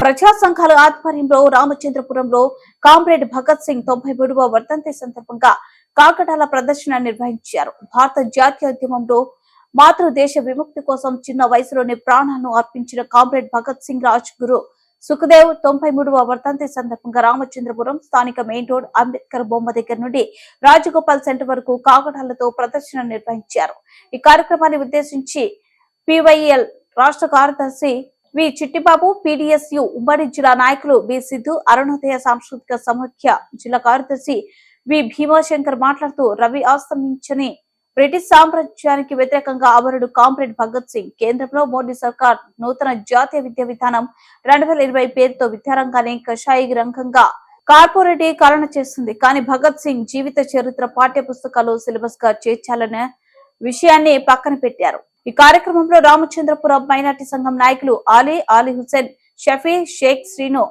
ప్రజా సంఘాల ఆధ్వర్యంలో రామచంద్రపురంలో కామ్రేడ్ భగత్ సింగ్ 93వ వర్ధంతి సందర్భంగా కాకటాల ప్రదర్శన నిర్వహించారు. భారత జాతీయోద్యమంలో మాతృదేశ విముక్తి కోసం చిన్న వయసులోనే ప్రాణాలను అర్పించిన కామ్రేడ్ భగత్ సింగ్ రాజ్ గురు సుఖదేవ్ 93వ వర్ధంతి సందర్భంగా రామచంద్రపురం స్థానిక మెయిన్ రోడ్ అంబేద్కర్ బొమ్మ దగ్గర నుండి రాజగోపాల్ సెంటర్ వరకు కాకటాలతో ప్రదర్శన నిర్వహించారు. ఈ కార్యక్రమాన్ని ఉద్దేశించి పివైఎల్ రాష్ట్ర కార్యదర్శి వి చిట్టిబాబు, పీడీఎస్యు ఉమ్మడి జిల్లా నాయకులు బి సిద్ధు, అరుణోదయ సాంస్కృతిక సమాఖ్య జిల్లా కార్యదర్శి వి భీమాశంకర్ మాట్లాడుతూ రవి అస్తమించని బ్రిటిష్ సామ్రాజ్యానికి వ్యతిరేకంగా అమరుడు కామ్రేడ్ భగత్ సింగ్ కేంద్రంలో మోడీ సర్కార్ నూతన జాతీయ విద్యా విధానం 2020 పేరుతో విద్యారంగాన్ని కషాయి రంగంగా కార్పొరేటీకరణ చేస్తుంది. కానీ భగత్ సింగ్ జీవిత చరిత్ర పాఠ్య పుస్తకాలు సిలబస్ గా చేర్చాలనే విషయాన్ని పక్కన పెట్టారు. ఈ కార్యక్రమంలో రామచంద్రపురం మైనార్టీ సంఘం నాయకులు ఆలీ హుసేన్, షఫీ, షేక్ శ్రీను,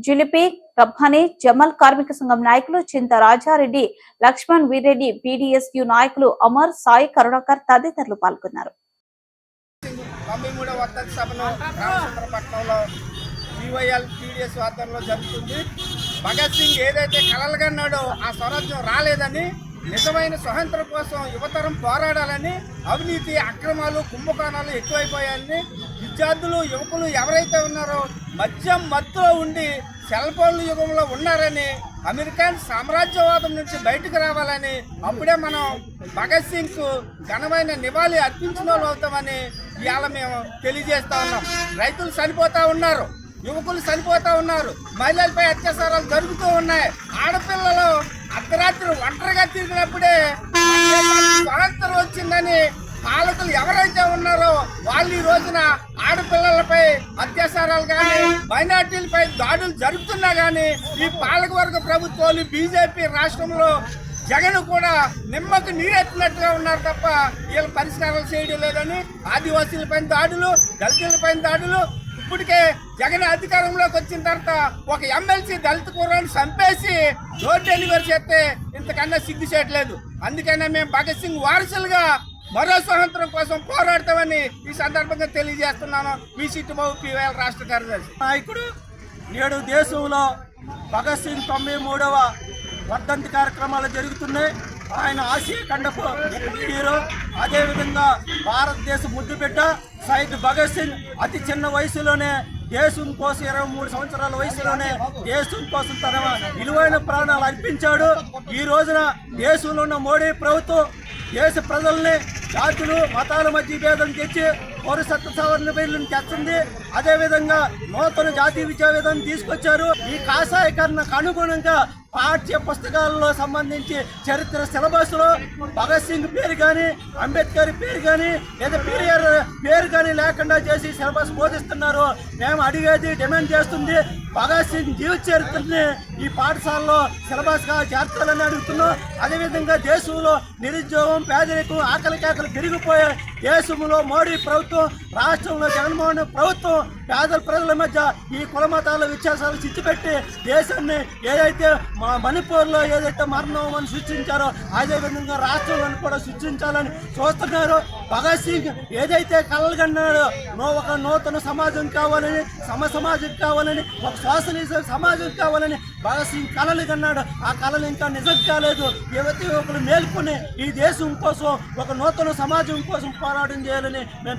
జులిపి, రబ్బానీ, జమల్, కార్మిక సంఘం నాయకులు చింత రాజారెడ్డి, లక్ష్మణ్ వీరెడ్డి, పీడీఎస్యు నాయకులు అమర్, సాయి, కరుణాకర్ తదితరులు పాల్గొన్నారు. భగత్ సింగ్ ఏదైతే కలలు కన్నాడో ఆ స్వరాజ్యం రాలేదని, నిజమైన స్వతంత్రం కోసం యువతరం పోరాడాలని, అవినీతి అక్రమాలు కుంభకోణాలు ఎక్కువైపోయాయని, విద్యార్థులు యువకులు ఎవరైతే ఉన్నారో మద్యం మత్తులో ఉండి సెల్ ఫోన్ల యుగంలో ఉన్నారని, అమెరికన్ సామ్రాజ్యవాదం నుంచి బయటకు రావాలని, అప్పుడే మనం భగత్ సింగ్ కు ఘనమైన నివాళి అర్పించిన వాళ్ళు అవుతామని ఇవాళ మేము తెలియజేస్తా ఉన్నాం. రైతులు చనిపోతా ఉన్నారు, యువకులు చనిపోతా ఉన్నారు, మహిళలపై అత్యాచారాలు జరుగుతూ ఉన్నాయి. ఆడపిల్లలు అర్ధరాత్రి ఒంటరిగా తిరిగినప్పుడే స్వాతంత్రం వచ్చిందని పాలకులు ఎవరైతే ఉన్నారో వాళ్ళు ఈ రోజున ఆడపిల్లలపై అత్యాచారాలు కానీ మైనార్టీలపై దాడులు జరుగుతున్నా కానీ ఈ పాలకవర్గ ప్రభుత్వాలు బీజేపీ రాష్ట్రంలో జగన్ కూడా నిమ్మకు నీరెత్తినట్టుగా ఉన్నారు తప్ప వీళ్ళ పరిష్కారాలు చేయడం లేదని, ఆదివాసీలపైన దాడులు, దళితులపైన దాడులు. ఇప్పటికే జగన్ అధికారంలోకి వచ్చిన తర్వాత ఒక ఎమ్మెల్సీ దళిత కుర్రాన్ని చంపేసి రోడ్ డెలివరీ చేస్తే ఇంతకన్నా సిగ్గు చేయట్లేదు. అందుకనే మేము భగత్ సింగ్ వారసులుగా మరో స్వాతంత్రం కోసం పోరాడతామని ఈ సందర్భంగా తెలియజేస్తున్నాను. మీ చిట్టిబాబు, పివైఎల్ రాష్ట్ర కార్యదర్శి. నాయకుడు నేడు దేశంలో భగత్ సింగ్ 93వ వర్ధంతి కార్యక్రమాలు జరుగుతున్నాయి. ఆయన ఆసియా ఖండపు హీరో. అదేవిధంగా భారతదేశ ముద్దుబిడ్డ సైద్ భగత్ సింగ్ అతి చిన్న వయసులోనే దేశం కోసం 23 సంవత్సరాల వయసులోనే దేశం కోసం తన విలువైన ప్రాణాలు అర్పించాడు. ఈ రోజున దేశంలో ఉన్న మోడీ ప్రభుత్వం దేశ ప్రజల్ని జాతులు మతాల మధ్య భేదం తెచ్చి పౌరసత్వ సవరణ బిల్లును తెచ్చింది. అదేవిధంగా నూతన జాతీయ విద్యా విధానం తీసుకొచ్చారు. ఈ కాషాయకరణకు అనుగుణంగా పాఠ్య పుస్తకాలలో సంబంధించి చరిత్ర సిలబస్ లో భగత్ సింగ్ పేరు కానీ, అంబేద్కర్ పేరు కానీ, లేదా పీరియర్ పేరు కానీ లేకుండా చేసి సిలబస్ బోధిస్తున్నారు. మేము అడిగేది, డిమాండ్ చేస్తుంది భగత్ సింగ్ జీవిత చరిత్రని ఈ పాఠశాలలో సిలబస్ గా చేర్చాలని అడుగుతున్నాం. అదేవిధంగా దేశంలో నిరుద్యోగం, పేదరికం, ఆకలి కేకలు పెరిగిపోయే దేశంలో మోడీ ప్రభుత్వం, రాష్ట్రంలో జగన్మోహన్ ప్రభుత్వం పేదల ప్రజల మధ్య ఈ కుల మతాల వ్యత్యాసాలు చిచ్చిపెట్టి దేశాన్ని ఏదైతే మణిపూర్లో ఏదైతే మరణం సృష్టించారో అదేవిధంగా రాష్ట్రంలో కూడా సృష్టించాలని చూస్తున్నారు. భగత్ సింగ్ ఏదైతే కలలు కన్నాడో ఒక నూతన సమాజం కావాలని, సమాజం కావాలని, ఒక సోషలిజం సమాజం కావాలని భగత్ సింగ్ కలలు కన్నాడు. ఆ కళలు ఇంకా నిజం కాలేదు. యువతి యువకులు మేల్కొని ఈ దేశం కోసం, ఒక నూతన సమాజం కోసం పోరాటం చేయాలని మేము